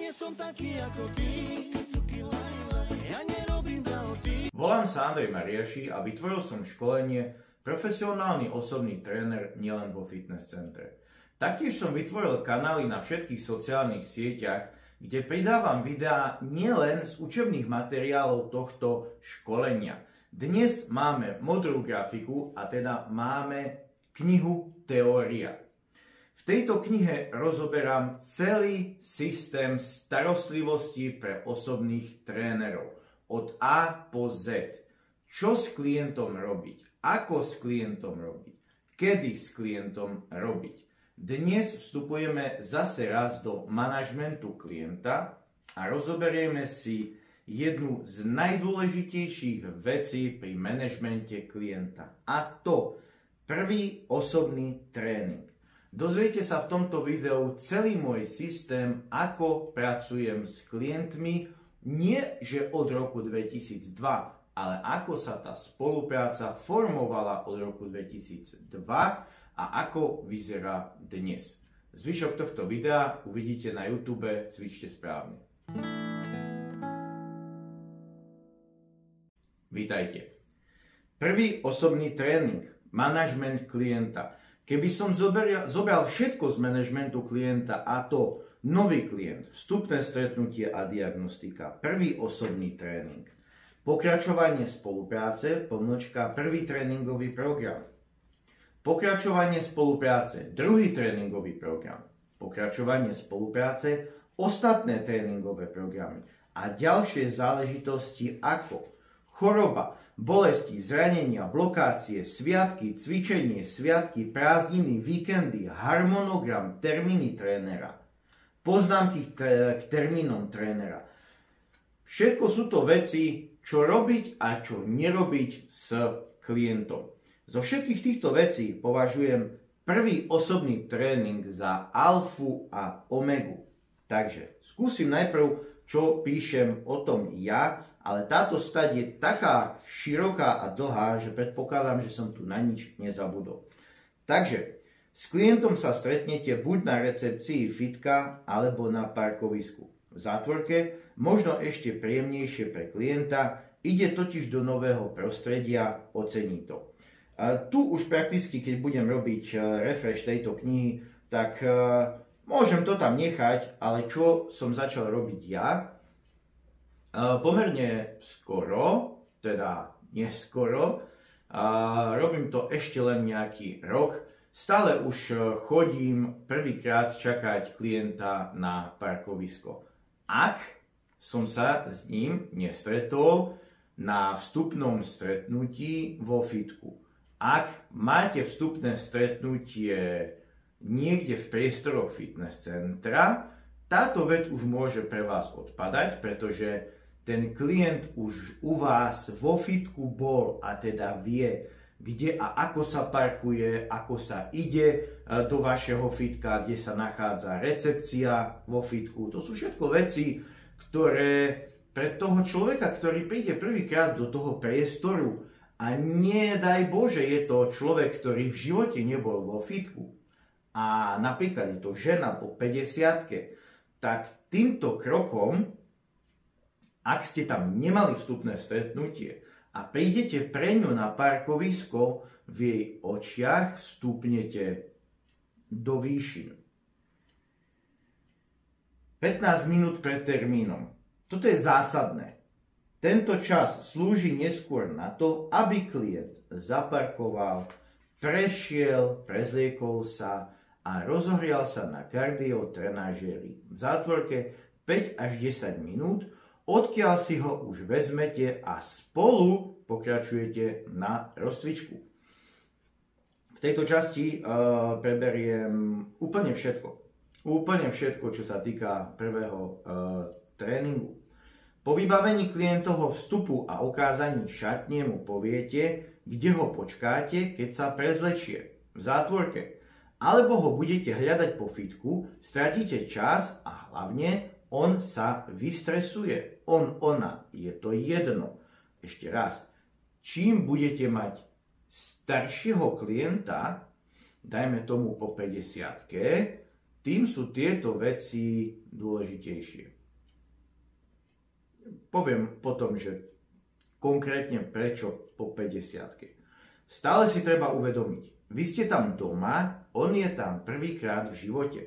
nie som taký ako ty. Ja nerobím drahoty. Volám sa Andrej Mariaši a vytvoril som školenie Profesionálny osobný tréner nielen vo fitness centre. Taktiež som vytvoril kanály na všetkých sociálnych sieťach, kde pridávam videá nielen z učebných materiálov tohto školenia. Dnes máme modrú grafiku a teda máme knihu Teória. V tejto knihe rozoberám celý systém starostlivosti pre osobných trénerov. Od A po Z. Čo s klientom robiť? Ako s klientom robiť? Kedy s klientom robiť? Dnes vstupujeme zase raz do manažmentu klienta a rozoberieme si jednu z najdôležitejších vecí pri manažmente klienta. A to prvý osobný tréning. Dozviete sa v tomto videu celý môj systém, ako pracujem s klientmi, nie že od roku 2002, ale ako sa tá spolupráca formovala od roku 2002 a ako vyzerá dnes. Zvyšok tohto videa uvidíte na YouTube Cvičte správne. Vítajte. Prvý osobný tréning, manažment klienta. Keby som zobral všetko z manažmentu klienta, a to nový klient, vstupné stretnutie a diagnostika, prvý osobný tréning, pokračovanie spolupráce, prvý tréningový program, pokračovanie spolupráce, druhý tréningový program, pokračovanie spolupráce, ostatné tréningové programy a ďalšie záležitosti ako choroba, bolesti, zranenia, blokácie, sviatky, cvičenie, sviatky, prázdniny, víkendy, harmonogram, termíny trénera, poznámky k termínom trénera. Všetko sú to veci, čo robiť a čo nerobiť s klientom. Zo všetkých týchto vecí považujem prvý osobný tréning za alfu a omegu. Takže skúsim najprv, čo píšem o tom ja, ale táto stať je taká široká a dlhá, že predpokladám, že som tu na nič nezabudol. Takže s klientom sa stretnete buď na recepcii fitka alebo na parkovisku. V zátvorke, možno ešte príjemnejšie pre klienta, ide totiž do nového prostredia, ocení to. A tu už prakticky, keď budem robiť refresh tejto knihy, tak môžem to tam nechať, ale čo som začal robiť ja? Pomerne skoro, teda neskoro, robím to ešte len nejaký rok, stále už chodím prvýkrát čakať klienta na parkovisko. Ak som sa s ním nestretol na vstupnom stretnutí vo fitku. Ak máte vstupné stretnutie niekde v priestoroch fitness centra, táto vec už môže pre vás odpadať, pretože ten klient už u vás vo fitku bol a teda vie, kde a ako sa parkuje, ako sa ide do vašeho fitka, kde sa nachádza recepcia vo fitku. To sú všetko veci, ktoré pre toho človeka, ktorý príde prvýkrát do toho priestoru a nedaj Bože, je to človek, ktorý v živote nebol vo fitku a napríklad je to žena po 50-ke, tak týmto krokom, ak ste tam nemali vstupné stretnutie a prídete pre ňu na parkovisko, v jej očiach vstúpnete do výšin. 15 minút pred termínom. Toto je zásadné. Tento čas slúži neskôr na to, aby klient zaparkoval, prešiel, prezliekol sa a rozohrial sa na kardiotrenažéri v zátvorke 5 až 10 minút, odkiaľ si ho už vezmete a spolu pokračujete na rozcvičku. V tejto časti preberiem úplne všetko. Úplne všetko, čo sa týka prvého tréningu. Po vybavení klientovho vstupu a ukázaní šatne mu poviete, kde ho počkáte, keď sa prezlečie v zátvorke. Alebo ho budete hľadať po fitku, stratíte čas a hlavne on sa vystresuje. Ona, je to jedno. Ešte raz, čím budete mať staršieho klienta, dajme tomu po 50-ke, tým sú tieto veci dôležitejšie. poviem potom, že konkrétne prečo po 50-ke. Stále si treba uvedomiť, vy ste tam doma, on je tam prvýkrát v živote.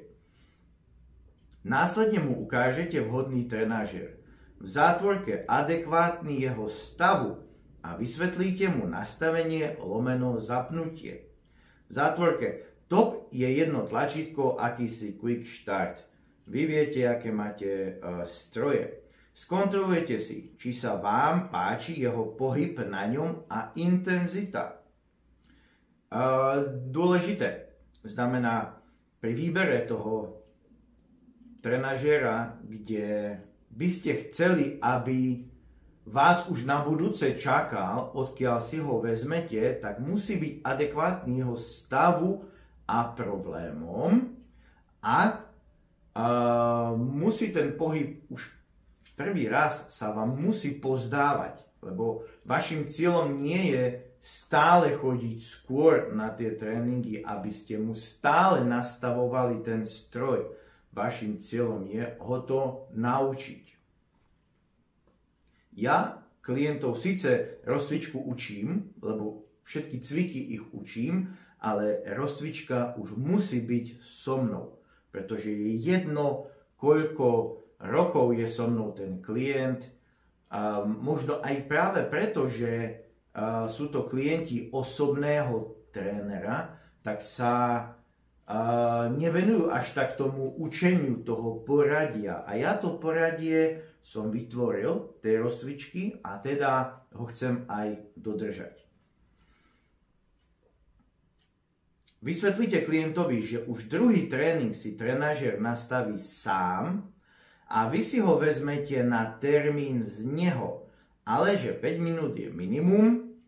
Následne mu ukážete vhodný trenažér. V zátvorke adekvátny jeho stavu a vysvetlíte mu nastavenie / zapnutie. V zátvorke top je jedno tlačítko, akýsi quick start. Vy viete, aké máte stroje. Skontrolujete si, či sa vám páči jeho pohyb na ňom a intenzita. Dôležité znamená pri výbere toho trenažéra, kde by ste chceli, aby vás už na budúce čakal, odkiaľ si ho vezmete, tak musí byť adekvátny jeho stavu a problémom a musí ten pohyb už prvý raz sa vám musí pozdávať, lebo vašim cieľom nie je stále chodiť skôr na tie tréningy, aby ste mu stále nastavovali ten stroj. Vašim cieľom je ho to naučiť. Ja klientov síce rozcvičku učím, lebo všetky cviky ich učím, ale rozcvička už musí byť so mnou, pretože je jedno, koľko rokov je so mnou ten klient. Možno aj práve preto, že sú to klienti osobného trénera, tak sa nevenujú až tak tomu učeniu toho poradia. A ja to poradie som vytvoril, tej rozcvičky, a teda ho chcem aj dodržať. Vysvetlite klientovi, že už druhý tréning si trenažér nastaví sám a vy si ho vezmete na termín z neho, ale že 5 minút je minimum,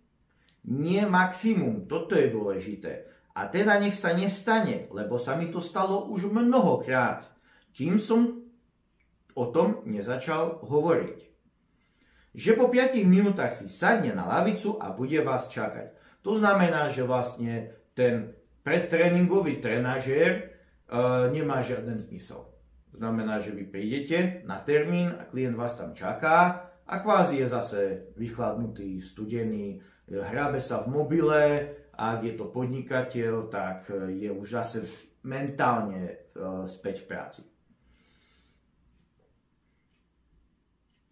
nie maximum, toto je dôležité. A teda nech sa nestane, lebo sa mi to stalo už mnohokrát, kým som o tom nezačal hovoriť. Že po 5 minútach si sadne na lavicu a bude vás čakať. To znamená, že vlastne ten predtréningový trenažér nemá žiaden zmysel. Znamená, že vy prídete na termín a klient vás tam čaká a kvázi je zase vychladnutý, studený, hrabe sa v mobile. Ak je to podnikateľ, tak je už zase mentálne späť v práci.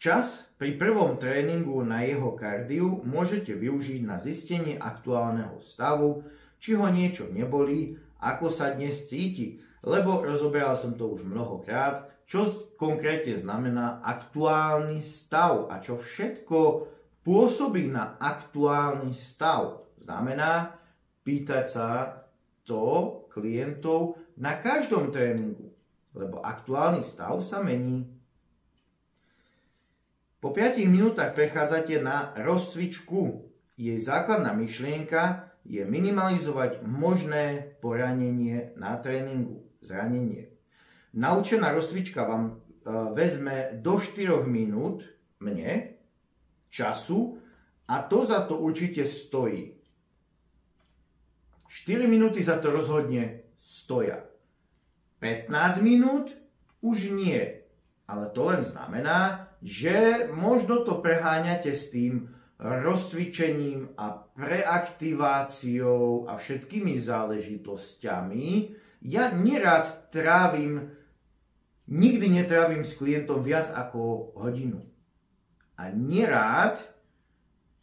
Čas pri prvom tréningu na jeho kardiu môžete využiť na zistenie aktuálneho stavu, či ho niečo nebolí, ako sa dnes cíti, lebo rozoberal som to už mnohokrát, čo konkrétne znamená aktuálny stav a čo všetko pôsobí na aktuálny stav. Znamená pýtať sa to klientov na každom tréningu, lebo aktuálny stav sa mení. Po 5 minútach prechádzate na rozcvičku. Jej základná myšlienka je minimalizovať možné poranenie na tréningu, zranenie. Naučená rozcvička vám vezme do 4 minút času a to za to určite stojí. 4 minúty za to rozhodne stoja. 15 minút už nie. Ale to len znamená, že možno to preháňate s tým rozcvičením a preaktiváciou a všetkými záležitosťami. Ja nikdy netrávim s klientom viac ako hodinu. A nerád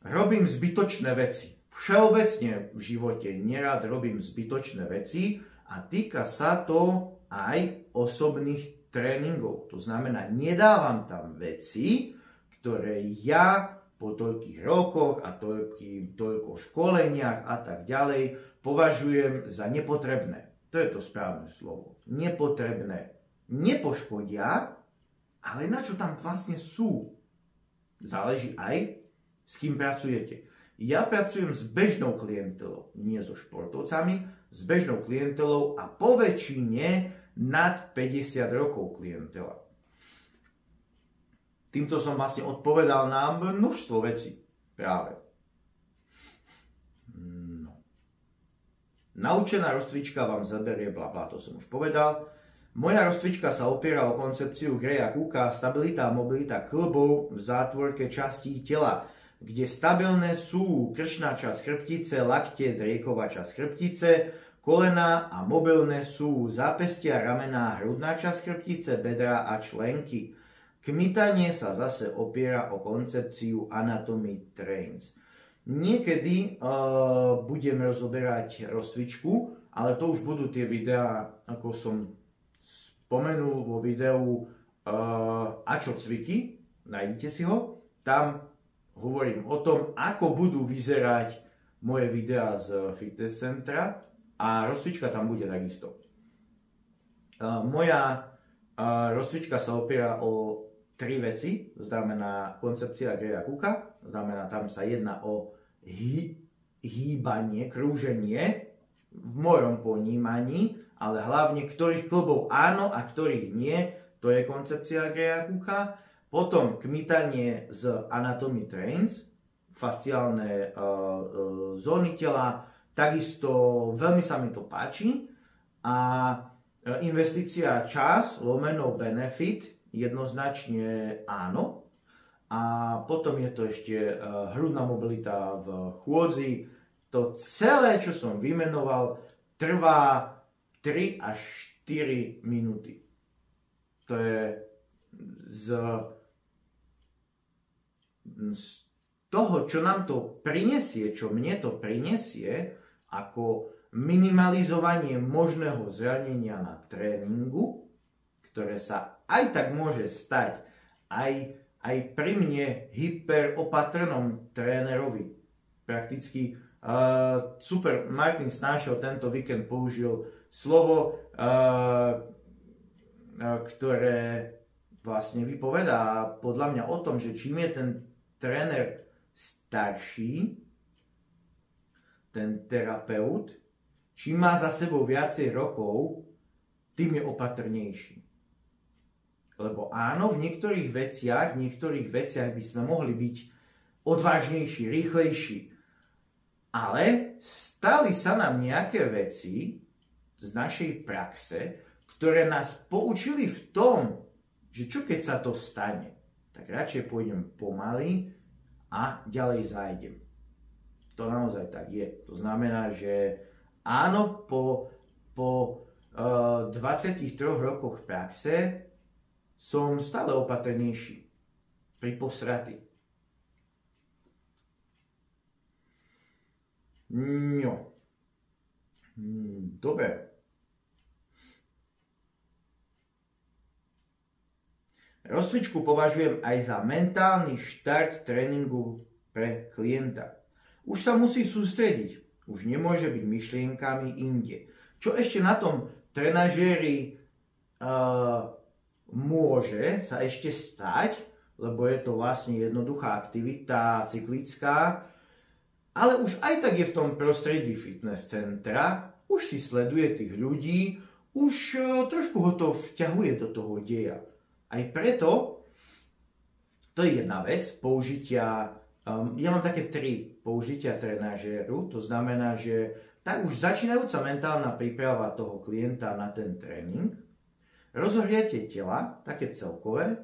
robím zbytočné veci. Všeobecne v živote nerád robím zbytočné veci a týka sa to aj osobných tréningov. To znamená, nedávam tam veci, ktoré ja po toľkých rokoch a toľko školeniach a tak ďalej považujem za nepotrebné. To je to správne slovo. Nepotrebné. Nepoškodia, ale na čo tam vlastne sú? Záleží aj, s kým pracujete. Ja pracujem s bežnou klientelou, nie so športovcami, s bežnou klientelou a po väčšine nad 50 rokov klientela. Týmto som vlastne odpovedal na množstvo vecí práve. No. Naučená rozcvička vám zaberie, blablá, to som už povedal. Moja rozcvička sa opiera o koncepciu Greya Cooka stabilita a mobilita kĺbov v zátvorke častí tela, kde stabilné sú krčná časť chrbtice, lakte, drieková časť chrbtice, kolena a mobilné sú zápestia, ramená, hrudná časť chrbtice, bedra a členky. Kmitanie sa zase opiera o koncepciu Anatomy Trains. Niekedy budem rozoberať rozcvičku, ale to už budú tie videá, ako som spomenul vo videu A čo cviky, nájdete si ho. Tam hovorím o tom, ako budú vyzerať moje videá z fitness centra a rozcvička tam bude takisto. Moja rozcvička sa opiera o 3 veci, znamená koncepcia Greya Cooka, znamená tam sa jedná o hýbanie, krúženie v mojom ponímaní, ale hlavne ktorých kĺbov áno a ktorých nie, to je koncepcia Greya Cooka. Potom kmitanie z Anatomy Trains, fasciálne zóny tela, takisto veľmi sa mi to páči. A investícia čas, lomeno benefit, jednoznačne áno. A potom je to ešte hrudná mobilita v chôdzi. To celé, čo som vymenoval, trvá 3 až 4 minúty. To je z toho, čo nám to prinesie, čo mne to prinesie, ako minimalizovanie možného zranenia na tréningu, ktoré sa aj tak môže stať aj pri mne hyperopatrnom trénerovi. Prakticky super, Martin Snášel tento víkend použil slovo, ktoré vlastne vypovedá podľa mňa o tom, že čím je ten tréner starší, ten terapeut, čím má za sebou viacej rokov, tým je opatrnejší. Lebo áno, v niektorých veciach by sme mohli byť odvážnejší, rýchlejší. Ale stali sa nám nejaké veci z našej praxe, ktoré nás poučili v tom, že čo keď sa to stane, tak radšej pôjdem pomaly a ďalej zájdem. To naozaj tak je. To znamená, že áno, po 23 rokoch praxe som stále opatrnejší pri posratí. No. Dobre. Rozcvičku považujem aj za mentálny štart tréningu pre klienta. Už sa musí sústrediť, už nemôže byť myšlienkami inde. Čo ešte na tom trenažéri môže sa ešte stať, lebo je to vlastne jednoduchá aktivita, cyklická, ale už aj tak je v tom prostredí fitness centra, už si sleduje tých ľudí, už trošku ho to vťahuje do toho deja. Aj preto, to je jedna vec, použitia, ja mám také 3 použitia trenažéru, to znamená, že tak už začínajúca mentálna príprava toho klienta na ten tréning, rozohriatie tela, také celkové,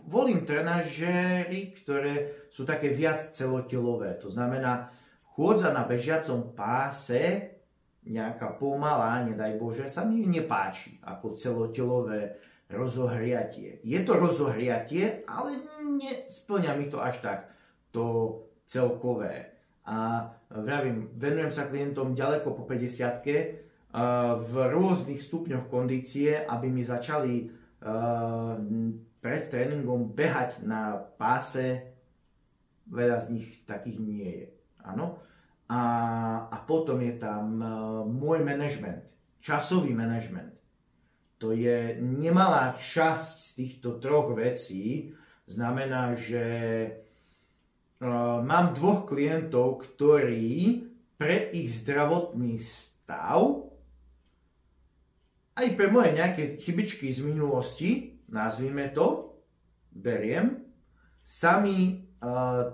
volím trenažéry, ktoré sú také viac celotelové, to znamená chôdza na bežiacom páse, nejaká pomalá, nedaj Bože, sa mi nepáči ako celotelové rozohriatie. Je to rozohriatie, ale nesplňa mi to až tak to celkové. A vravím, venujem sa klientom ďaleko po 50-ke v rôznych stupňoch kondície, aby mi začali pred tréningom behať na páse. Veľa z nich takých nie je. Áno. A potom je tam môj manažment, časový manažment. To je nemalá časť z týchto 3 vecí. Znamená, že mám 2 klientov, ktorí pre ich zdravotný stav, aj pre moje nejaké chybičky z minulosti, nazvime to, beriem, sami 3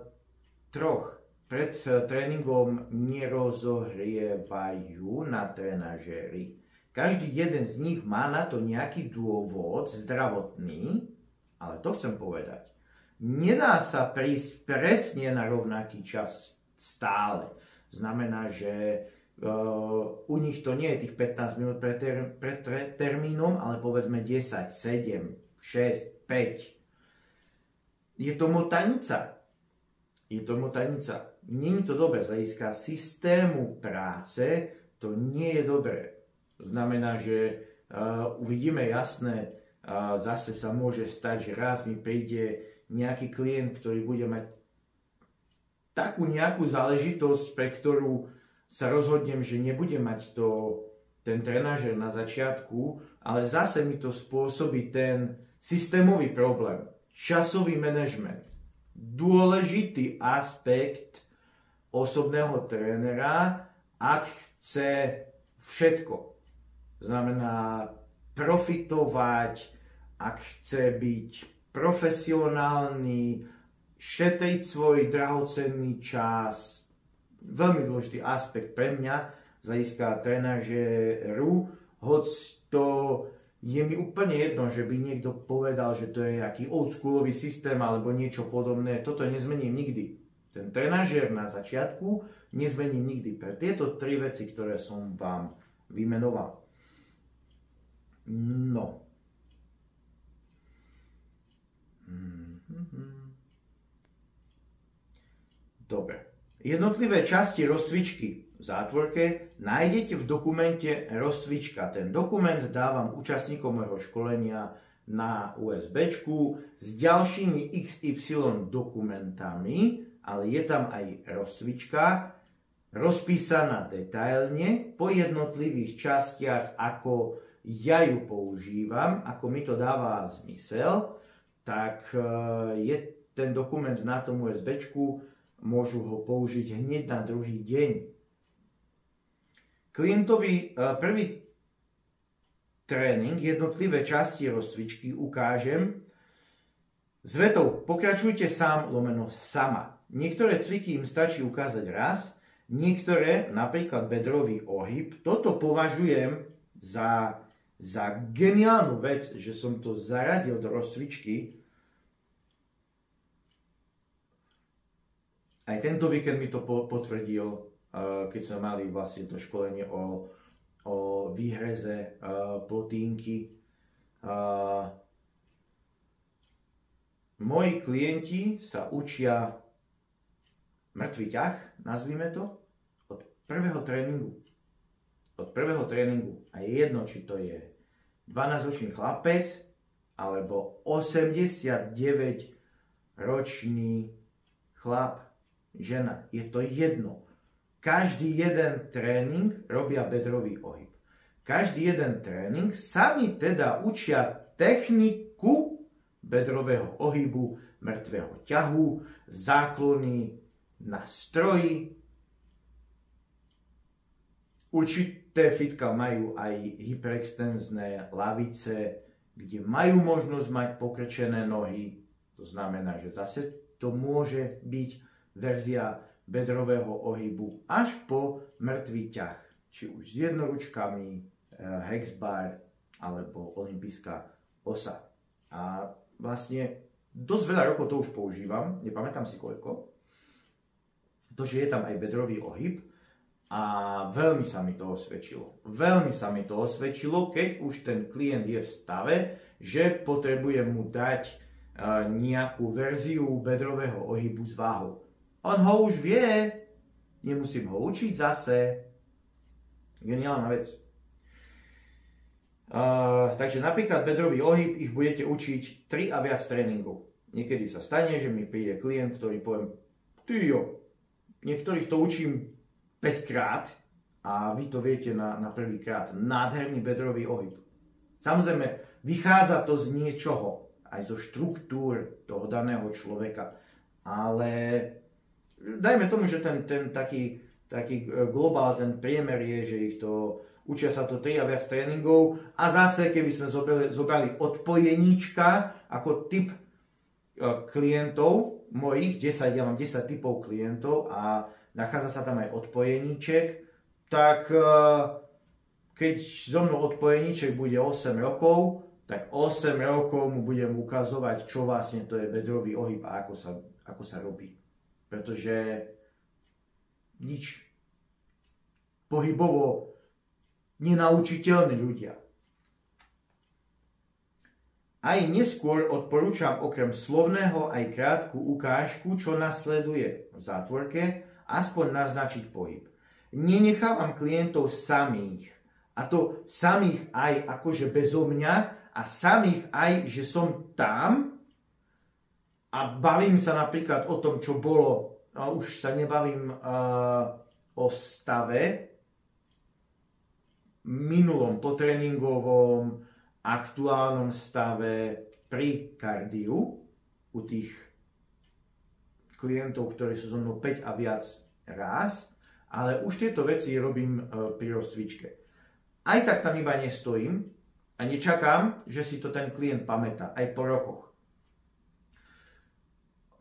pred tréningom nerozohrievajú na trenažéri. Každý jeden z nich má na to nejaký dôvod zdravotný, ale to chcem povedať. Nedá sa prísť presne na rovnaký čas stále. Znamená, že u nich to nie je tých 15 minút pred termínom, ale povedzme 10, 7, 6, 5. Je to motanica. Nie je to dobré z hľadiska systému práce, to nie je dobré. To znamená, že uvidíme jasné, zase sa môže stať, že raz mi príde nejaký klient, ktorý bude mať takú nejakú záležitosť, pre ktorú sa rozhodnem, že nebudem mať ten trenažer na začiatku, ale zase mi to spôsobí ten systémový problém, časový manažment. Dôležitý aspekt osobného trénera, ak chce všetko. Znamená profitovať, ak chce byť profesionálny, šetriť svoj drahocenný čas. Veľmi dôležitý aspekt pre mňa z hľadiska trenažeru, hoď to je mi úplne jedno, že by niekto povedal, že to je nejaký oldschoolový systém alebo niečo podobné. Toto nezmením nikdy. Ten trenažer na začiatku nezmením nikdy pre tieto tri veci, ktoré som vám vymenoval. No. Dobre. Jednotlivé časti rozcvičky v zátvorke nájdete v dokumente rozcvička. Ten dokument dávam účastníkom môjho školenia na USBčku s ďalšími XY dokumentami, ale je tam aj rozcvička rozpísaná detailne po jednotlivých častiach, ako ja ju používam, ako mi to dáva zmysel, tak je ten dokument na tom USBčku, môžu ho použiť hneď na druhý deň. Klientovi prvý tréning, jednotlivé časti rozcvičky ukážem s vetou pokračujte sám lomeno sama. Niektoré cviky im stačí ukázať raz, niektoré, napríklad bedrový ohyb, toto považujem za geniálnu vec, že som to zaradil do rozcvičky. Aj tento víkend mi to potvrdil, keď sme mali vlastne to školenie o výhreze plotínky. Moji klienti sa učia mŕtvý ťah, nazvime to, od prvého tréningu. A je jedno, či to je 12-ročný chlapec alebo 89-ročný chlap, žena. Je to jedno. Každý jeden tréning robia bedrový ohyb. Každý jeden tréning sami teda učia techniku bedrového ohybu, mŕtvého ťahu, záklony na stroji. Určité fitka majú aj hyperextenzné lavice, kde majú možnosť mať pokrčené nohy. To znamená, že zase to môže byť verzia bedrového ohybu až po mŕtvý ťah. Či už s jednoručkami, hexbar alebo olympijská osa. A vlastne dosť veľa rokov to už používam, nepamätám si koľko. To, že je tam aj bedrový ohyb a veľmi sa mi to osvedčilo. Keď už ten klient je v stave, že potrebujem mu dať nejakú verziu bedrového ohybu s váhou. On ho už vie, nemusím ho učiť zase. Geniálna vec. Takže napríklad bedrový ohyb ich budete učiť 3 a viac tréningov. Niekedy sa stane, že mi príde klient, ktorý poviem, niektorých to učím 5 krát a vy to viete na prvý krát. Nádherný bedrový ohyb. Samozrejme, vychádza to z niečoho, aj zo štruktúr toho daného človeka, ale dajme tomu, že ten taký globál, ten priemer je, že ich to učia sa to 3 a viac tréningov a zase, keby sme zobrali odpojeníčka ako typ klientov mojich, ja mám 10 typov klientov a nachádza sa tam aj odpojeníček, tak keď so mnou odpojeníček bude 8 rokov, tak 8 rokov mu budem ukazovať, čo vlastne to je bedrový ohyb a ako sa robí. Pretože nič pohybovo nenaučiteľní ľudia. Aj neskôr odporúčam okrem slovného aj krátku ukážku, čo nasleduje v zátvorke, aspoň naznačiť pohyb. Nenechávam klientov samých, a to samých aj akože bezo mňa a samých aj, že som tam a bavím sa napríklad o tom, čo bolo, už sa nebavím o stave minulom, potréningovom, aktuálnom stave pri kardiu u tých klientov, ktorí sú so mnou 5 a viac ráz, ale už tieto veci robím pri rozcvičke. Aj tak tam iba nestojím a nečakám, že si to ten klient pamätá, aj po rokoch.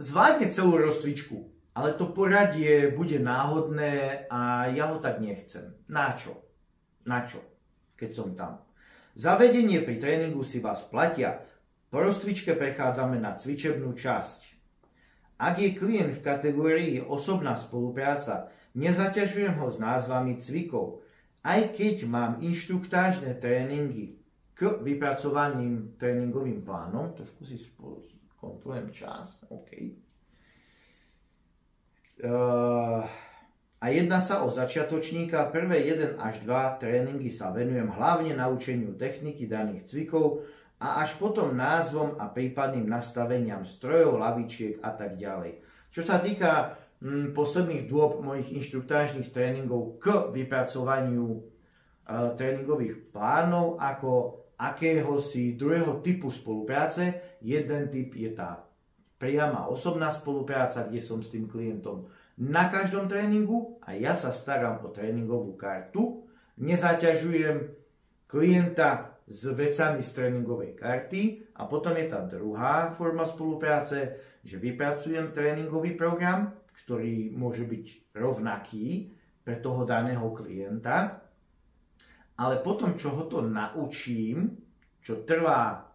Zvládne celú rozcvičku, ale to poradie bude náhodné a ja ho tak nechcem. Na čo? Keď som tam. Zavedenie pri tréningu si vás platia. Po rozcvičke prechádzame na cvičebnú časť. Ak je klient v kategórii osobná spolupráca, nezaťažujem ho s názvami cvikov, aj keď mám inštruktážne tréningy k vypracovaným tréningovým plánom. Trošku si kontrolujem čas. OK. A jedná sa o začiatočníka. Prvé 1 až 2 tréningy sa venujem hlavne naučeniu techniky daných cvikov a až potom názvom a prípadným nastaveniam strojov, lavičiek a tak ďalej. Čo sa týka posledných dôb mojich inštruktážnych tréningov k vypracovaniu tréningových plánov ako akéhosi druhého typu spolupráce. Jeden typ je tá priama osobná spolupráca, kde som s tým klientom na každom tréningu a ja sa starám o tréningovú kartu. Nezaťažujem klienta s vecami z tréningovej karty a potom je tá druhá forma spolupráce, že vypracujem tréningový program, ktorý môže byť rovnaký pre toho daného klienta, ale potom, čo ho to naučím, čo trvá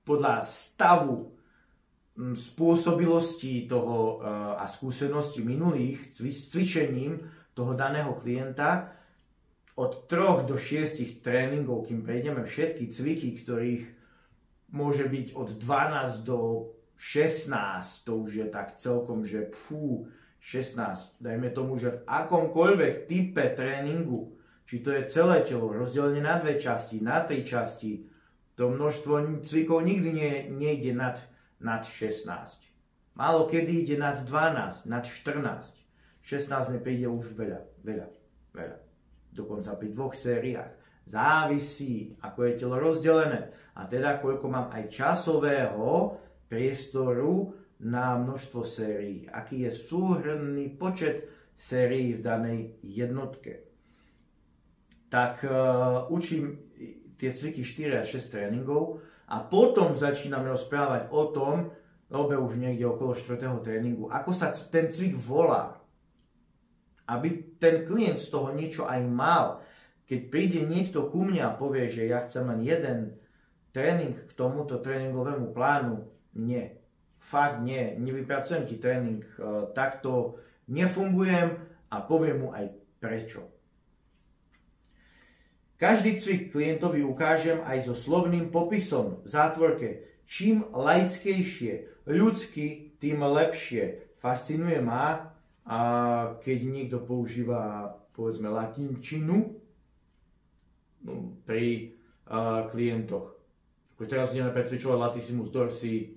podľa stavu spôsobilosti toho a skúsenosti minulých s cvičením toho daného klienta, od 3 do 6 tréningov, kým prejdeme všetky cviky, ktorých môže byť od 12 do 16, to už je tak celkom, že 16, dajme tomu, že v akomkoľvek type tréningu, či to je celé telo rozdelené na 2 časti, na 3 časti, to množstvo cvikov nikdy nejde nad 16. Málo kedy ide nad 12, nad 14. 16 mi príde už veľa. Dokonca pri 2 sériách. Závisí, ako je telo rozdelené. A teda, koľko mám aj časového priestoru na množstvo sérií. Aký je súhrnný počet sérií v danej jednotke. Tak učím tie cviky 4 až 6 tréningov a potom začíname rozprávať o tom, robe už niekde okolo 4. tréningu, ako sa ten cvik volá. Aby ten klient z toho niečo aj mal. Keď príde niekto ku mne a povie, že ja chcem len jeden tréning k tomuto tréningovému plánu, nie. Fakt nie. Nevypracujem ti tréning. Takto nefungujem a poviem mu aj prečo. Každý cvik klientovi ukážem aj so slovným popisom v zátvorke. Čím laickejšie, ľudsky, tým lepšie. Fascinuje ma, a keď niekto používa, povedzme, latinčinu pri klientoch. Ako teraz ideme precvičovať latissimus dorsi,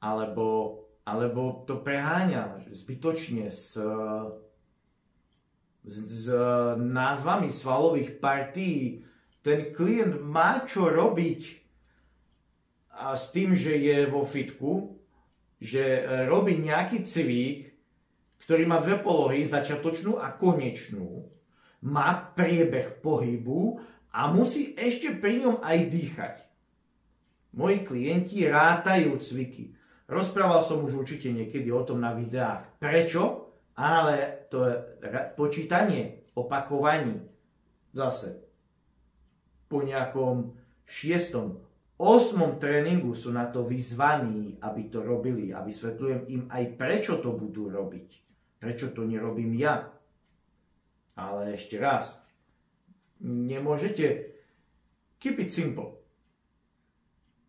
alebo to preháňa zbytočne s názvami svalových partí. Ten klient má čo robiť a s tým, že je vo fitku, že robí nejaký cvik, ktorý má 2 polohy, začiatočnú a konečnú, má priebeh pohybu a musí ešte pri ňom aj dýchať. Moji klienti rátajú cviky. Rozprával som už určite niekedy o tom na videách. Prečo? Ale to počítanie, opakovaní zase po nejakom 6., 8. tréningu sú na to vyzvaní, aby to robili a vysvetľujem im aj prečo to budú robiť. Prečo to nerobím ja. Ale ešte raz, nemôžete keep it simple.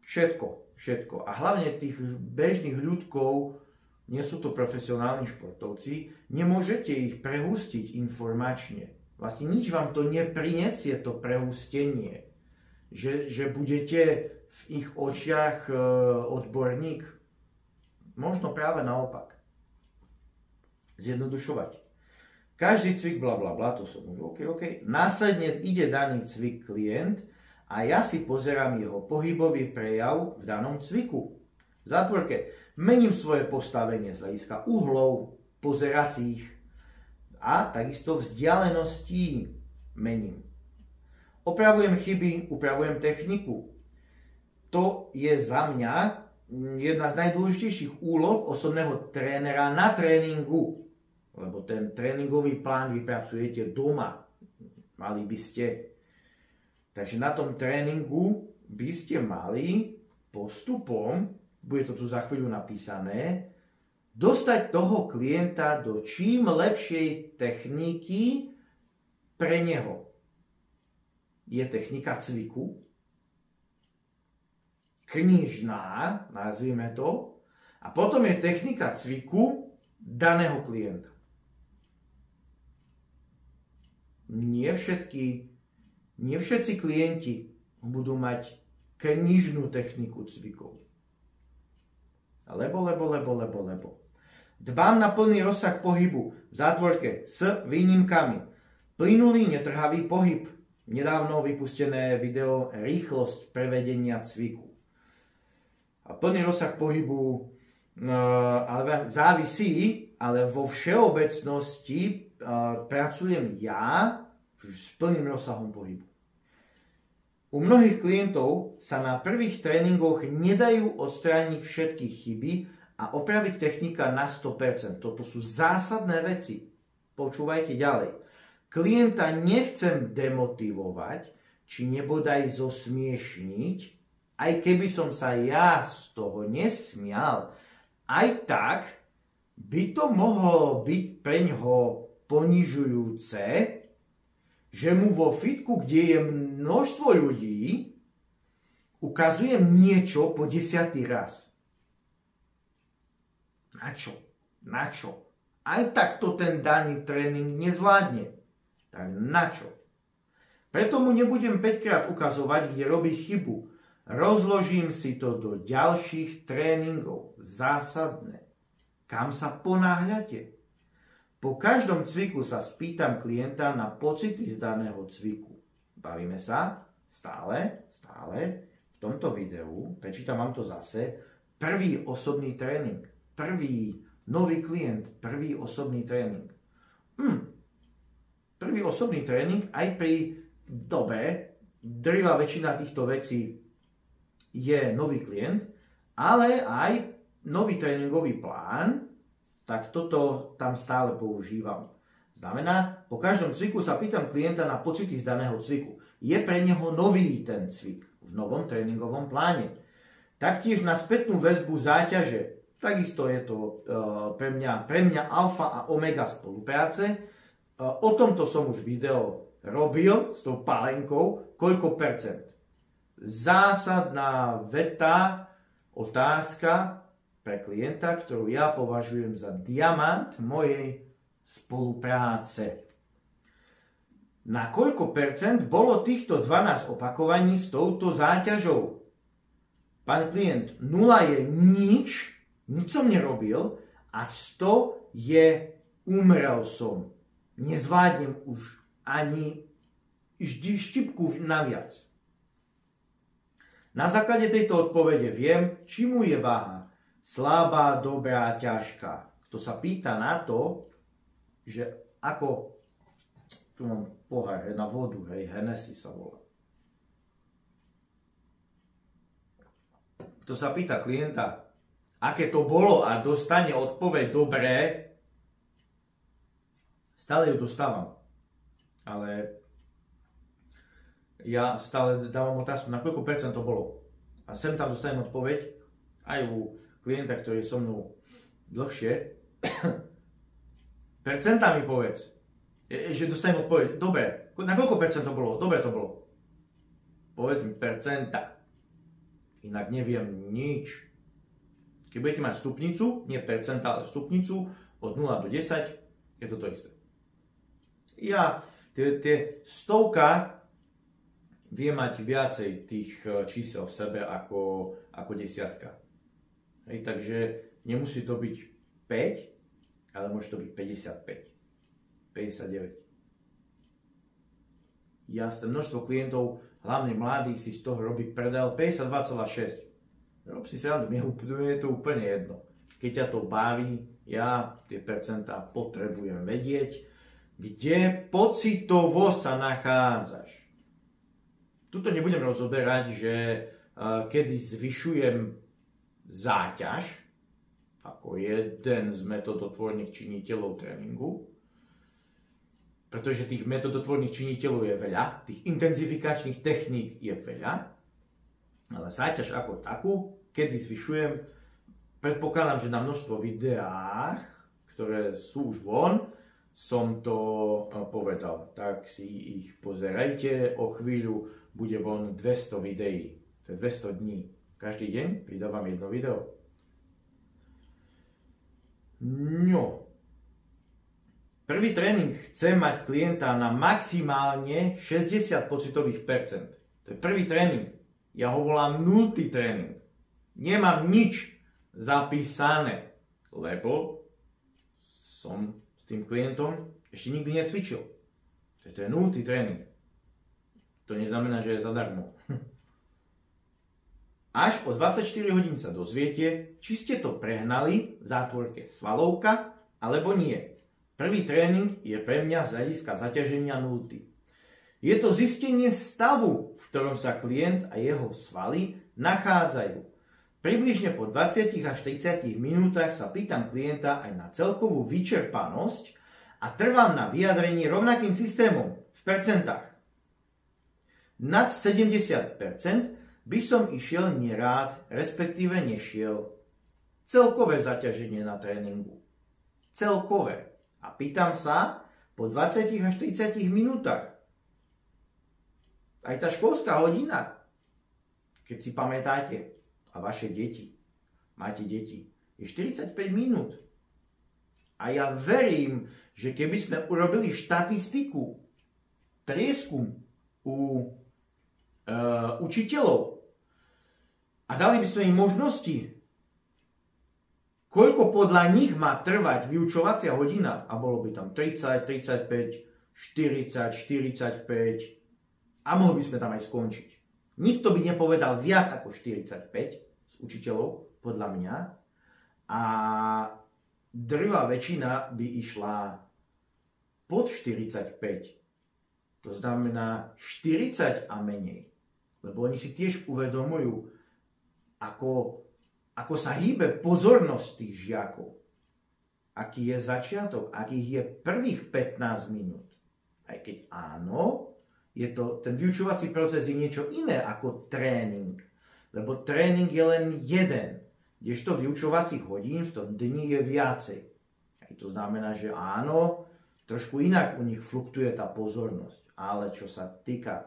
Všetko. A hlavne tých bežných ľudkov, nie sú to profesionálni športovci, nemôžete ich prehustiť informačne. Vlastne nič vám to neprinesie, to prehustenie. Že budete v ich očiach odborník. Možno práve naopak. Zjednodušovať. Každý cvik, blablabla, to som už OK. Následne ide daný cvik klient a ja si pozerám jeho pohybový prejav v danom cviku. V zátvorke mením svoje postavenie z hľadiska uhlov, pozeracích a takisto vzdialeností mením. Opravujem chyby, upravujem techniku. To je za mňa jedna z najdôležitejších úloh osobného trénera na tréningu. Lebo ten tréningový plán vypracujete doma. Mali by ste. Takže na tom tréningu by ste mali postupom, bude to tu za chvíľu napísané, dostať toho klienta do čím lepšej techniky pre neho. Je technika cviku, knižná, nazvime to, a potom je technika cviku daného klienta. Nie všetci klienti budú mať knižnú techniku cvikov. Lebo. Dbám na plný rozsah pohybu v zátvorke s výnimkami. Plynulý, netrhavý pohyb. Nedávno vypustené video Rýchlosť prevedenia cviku. A plný rozsah pohybu ale závisí, ale vo všeobecnosti pracujem ja s plným rozsahom pohybu. U mnohých klientov sa na prvých tréningoch nedajú odstrániť všetky chyby a opraviť technika na 100%. Toto sú zásadné veci. Počúvajte ďalej. Klienta nechcem demotivovať, či nebodaj zosmiešniť, aj keby som sa ja z toho nesmial, aj tak by to mohlo byť preňho ponižujúce, že mu vo fitku, kde je množstvo ľudí, ukazujem niečo po 10. raz. Na čo? Aj tak to ten daný tréning nezvládne. Tak na čo? Preto mu nebudem 5-krát ukazovať, kde robí chybu. Rozložím si to do ďalších tréningov. Zásadné. Kam sa ponáhľate? Po každom cviku sa spýtam klienta na pocity z daného cviku. Bavíme sa stále v tomto videu, prečítam vám to zase, prvý osobný tréning, prvý nový klient, prvý osobný tréning. Prvý osobný tréning aj pri dobe, drvivá väčšina týchto vecí je nový klient, ale aj nový tréningový plán, tak toto tam stále používam. Znamená, po každom cviku sa pýtam klienta na pocity z daného cviku. Je pre neho nový ten cvik v novom tréningovom pláne. Taktiež na spätnú väzbu záťaže. Takisto je to pre mňa alfa a omega spolupráce. O tomto som už video robil s tou palenkou, koľko percent. Zásadná veta, otázka pre klienta, ktorú ja považujem za diamant mojej spolupráce. Na koľko percent bolo týchto 12 opakovaní s touto záťažou? Pán klient, 0 je nič som nerobil a 100 je umrel som. Nezvládnem už ani štipku naviac. Na základe tejto odpovede viem, či mu je váha slabá, dobrá, ťažká. Kto sa pýta na to, že ako, tu mám pohár na vodu, Hennessy sa volá. Kto sa pýta klienta, aké to bolo a dostane odpoveď dobré, stále ju dostávam. Ale ja stále dávam otázku, na koľko percent to bolo. A sem tam dostanem odpoveď, aj u klienta, ktorý je so mnou dlhšie, percentami povedz, že dostanem odpoveď, dobre, na koľko percent to bolo, dobre to bolo. Povedz mi percenta, inak neviem nič. Keď budete mať stupnicu, nie percenta, ale stupnicu, od 0 do 10, je to isté. Ja, tie stovka vie mať viacej tých čísel v sebe ako desiatka. Hej, takže nemusí to byť 5, ale môže to byť 55, 59. Jasné, množstvo klientov, hlavne mladých, si z toho robí predel 52,6. Rob si srandu, mne je to úplne jedno. Keď ťa to baví, ja tie percentá potrebujem vedieť, kde pocitovo sa nachádzaš. Tuto nebudem rozoberať, že kedy zvyšujem záťaž, ako jeden z metodotvorných činiteľov tréningu, pretože tých metodotvorných činiteľov je veľa, tých intenzifikačných techník je veľa, ale záťaž ako takú, kedy zvyšujem, predpokladám, že na množstvo videách, ktoré sú už von, som to povedal, tak si ich pozerajte, o chvíľu bude von 200 videí, to je 200 dní. Každý deň pridávam jedno video. No. Prvý tréning chce mať klienta na maximálne 60 pocitových percent. To je prvý tréning. Ja ho volám nultý tréning. Nemám nič zapísané, lebo som s tým klientom ešte nikdy necvičil. To je nultý tréning. To neznamená, že je zadarmo. Až o 24 hodín sa dozviete, či ste to prehnali v zátvorke svalovka, alebo nie. Prvý tréning je pre mňa z hľadiska zaťaženia nultý. Je to zistenie stavu, v ktorom sa klient a jeho svaly nachádzajú. Približne po 20 až 30 minútach sa pýtam klienta aj na celkovú vyčerpanosť a trvám na vyjadrení rovnakým systémom v percentách. Nad 70% by som išiel nerád, respektíve nešiel. Celkové zaťaženie na tréningu. Celkové. A pýtam sa po 20 až 30 minútach. Aj tá školská hodina, keď si pamätáte, a vaše deti, máte deti, je 45 minút. A ja verím, že keby sme urobili štatistiku, prieskum u učiteľov a dali by sme im možnosti, koľko podľa nich má trvať vyučovacia hodina, a bolo by tam 30, 35, 40, 45 a mohli by sme tam aj skončiť. Nikto by nepovedal viac ako 45 z učiteľov, podľa mňa, a drvá väčšina by išla pod 45. To znamená 40 a menej. Lebo oni si tiež uvedomujú, ako sa hýbe pozornosť tých žiakov. Aký je začiatok, akých je prvých 15 minút. Aj keď áno, ten vyučovací proces je niečo iné ako tréning. Lebo tréning je len jeden, kdežto vyučovacích hodín v tom dni je viacej. Aj to znamená, že áno, trošku inak u nich fluktuje tá pozornosť. Ale čo sa týka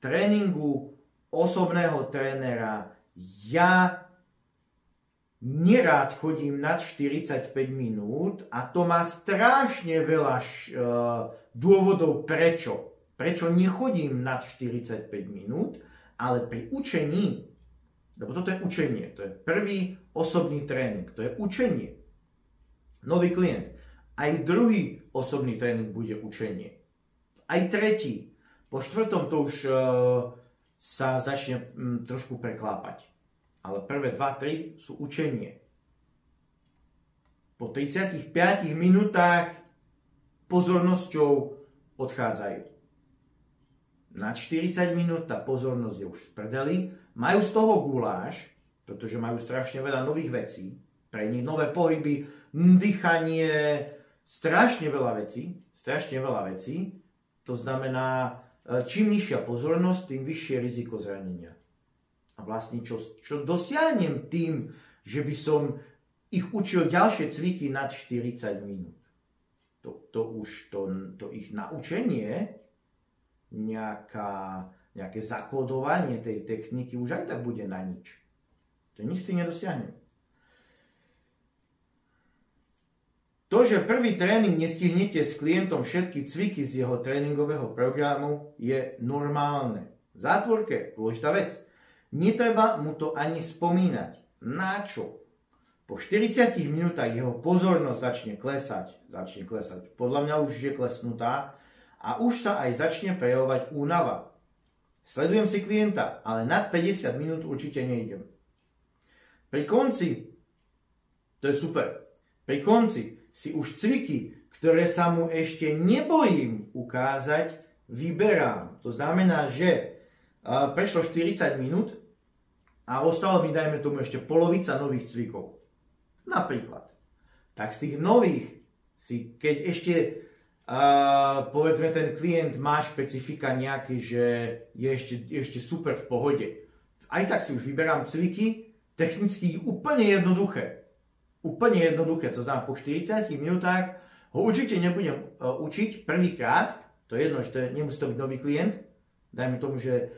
tréningu osobného trénera, ja nerád chodím nad 45 minút a to má strašne veľa dôvodov prečo. Prečo nechodím nad 45 minút, ale pri učení, lebo toto je učenie, to je prvý osobný tréning, to je učenie. Nový klient. Aj druhý osobný tréning bude učenie. Aj tretí. Po štvrtom to už sa začne trošku preklápať. Ale prvé 2-3 sú učenie. Po 35 minútach pozornosťou odchádzajú. Na 40 minút tá pozornosť je už v prdeli. Majú z toho guláš, pretože majú strašne veľa nových vecí. Pre nich nové pohyby, dýchanie, strašne veľa vecí. To znamená, čím nižšia pozornosť, tým vyššie riziko zranenia. A vlastne čo dosiahnem tým, že by som ich učil ďalšie cviky nad 40 minút. To ich naučenie, nejaké zakódovanie tej techniky už aj tak bude na nič. To nič si nedosiahnem. To, že prvý tréning nestihnete s klientom všetky cviky z jeho tréningového programu, je normálne. V zátvorke, dôležitá vec. Netreba mu to ani spomínať. Na čo? Po 40 minútach jeho pozornosť začne klesať. Podľa mňa už je klesnutá a už sa aj začne prejavovať únava. Sledujem si klienta, ale nad 50 minút určite nejdem. Pri konci, to je super, pri konci si už cviky, ktoré sa mu ešte nebojím ukázať, vyberám. To znamená, že prešlo 40 minút a ostalo mi, dajme tomu, ešte polovica nových cvikov. Napríklad. Tak z tých nových si, keď ešte povedzme ten klient má špecifika nejaké, že je ešte super v pohode. Aj tak si už vyberám cviky, technicky úplne jednoduché. Úplne jednoduché, to znamená po 40 minútach ho určite nebudem učiť prvýkrát, to je jedno, že nemusí to byť nový klient, dajme tomu, že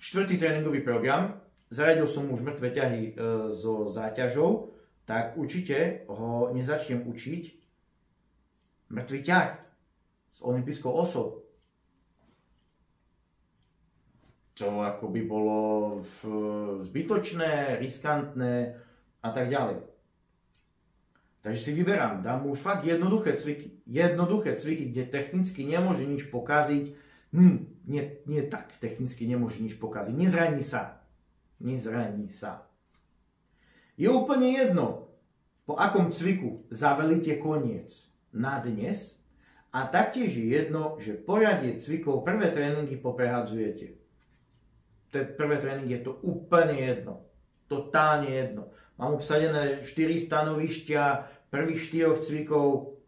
4. tréningový program, zaradil som mu už mŕtve ťahy so záťažou, tak určite ho nezačnem učiť mŕtvý ťah s olympijskou osou. Čo ako by bolo zbytočné, riskantné a tak ďalej. Takže si vyberám, dám mu už fakt jednoduché cviky, kde technicky nemôže nič pokaziť. Nie tak, technicky nemôže nič pokaziť. Nezraní sa. Je úplne jedno, po akom cviku zavelíte koniec na dnes a taktiež je jedno, že poradie cvikov prvé tréningy poprehadzujete. Prvé tréningy je to úplne jedno. Totálne jedno. Mám obsadené 4 stanovišťa, prvých 4 cvikov,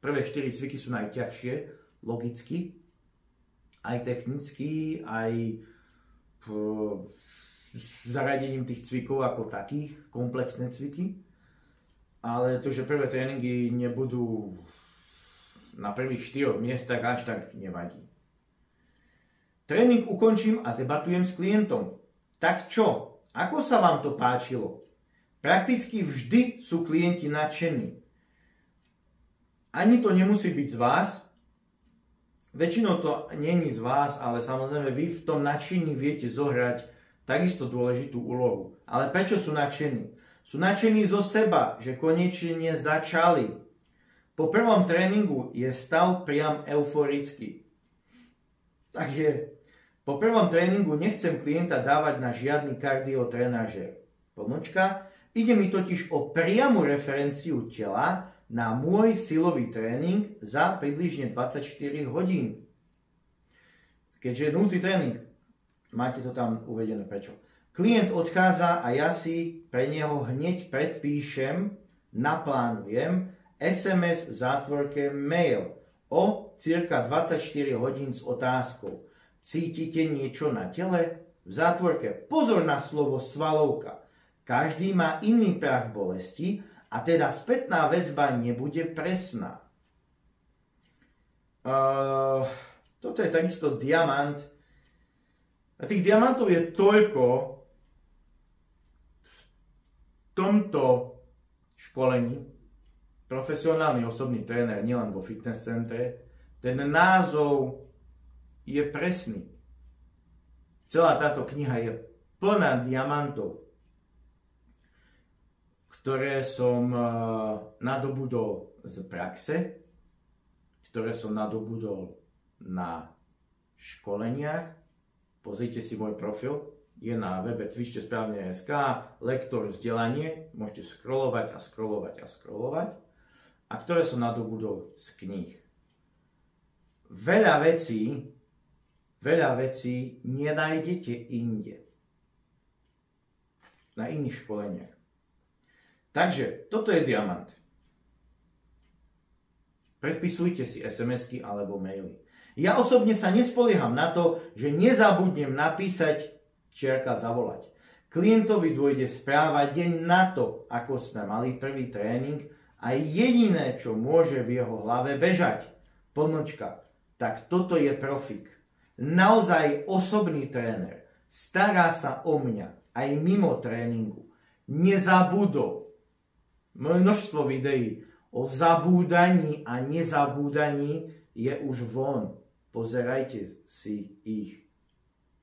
prvé 4 cviky sú najťažšie, logicky, aj technicky, aj zaradením tých cvikov ako takých, komplexné cviky. Ale to, že prvé tréningy nebudú na prvých 4 miestach, až tak nevadí. Tréning ukončím a debatujem s klientom. Tak čo? Ako sa vám to páčilo? Prakticky vždy sú klienti nadšení. Ani to nemusí byť z vás. Väčšinou to není z vás, ale samozrejme vy v tom nadšení viete zohrať takisto dôležitú úlohu. Ale prečo sú nadšení? Sú nadšení zo seba, že konečne začali. Po prvom tréningu je stav priam euforický. Takže po prvom tréningu nechcem klienta dávať na žiadny kardiotrenažer. Ide mi totiž o priamu referenciu tela na môj silový tréning za približne 24 hodín. Keďže je nultý tréning, máte to tam uvedené prečo. Klient odchádza a ja si pre neho hneď predpíšem, naplánujem SMS v zátvorke mail o cirka 24 hodín s otázkou. Cítite niečo na tele? V zátvorke pozor na slovo svalovka. Každý má iný prah bolesti a teda spätná väzba nebude presná. Toto je takisto diamant. A tých diamantov je toľko v tomto školení. Profesionálny osobný tréner, nielen vo fitness centre. Ten názov je presný. Celá táto kniha je plná diamantov, ktoré som nadobudol z praxe, ktoré som nadobudol na školeniach. Pozrite si môj profil, je na webe cvičtesprávne.sk, lektor vzdelanie, môžete scrollovať a scrollovať a scrollovať, a ktoré som nadobudol z kníh. Veľa vecí nenájdete inde, na iných školeniach. Takže toto je diamant. Predpisujte si SMS-ky alebo maily. Ja osobne sa nespolieham na to, že nezabudnem napísať čiarka zavolať. Klientovi dôjde správa deň na to, ako sme mali prvý tréning a jediné, čo môže v jeho hlave bežať, pomlčka, tak toto je profík. Naozaj osobný tréner. Stará sa o mňa aj mimo tréningu. Nezabudol. Množstvo videí o zabúdaní a nezabúdaní je už von. Pozerajte si ich.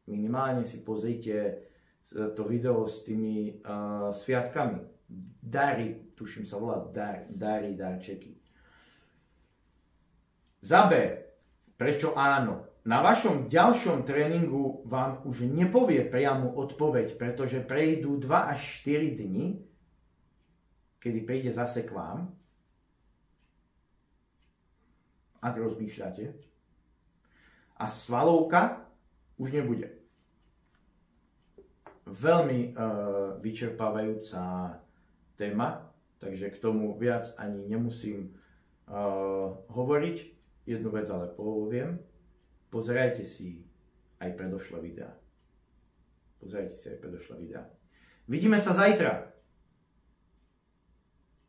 Minimálne si pozrite to video s tými sviatkami. Dary, tuším sa volá dary, darčeky. Za B. Prečo áno? Na vašom ďalšom tréningu vám už nepovie priamu odpoveď, pretože prejdú 2 až 4 dni, kedy príde zase k vám, ak rozmýšľate, a svalovka už nebude. Veľmi vyčerpávajúca téma, takže k tomu viac ani nemusím hovoriť. Jednu vec ale poviem. Pozerajte si aj predošlé videá. Vidíme sa zajtra.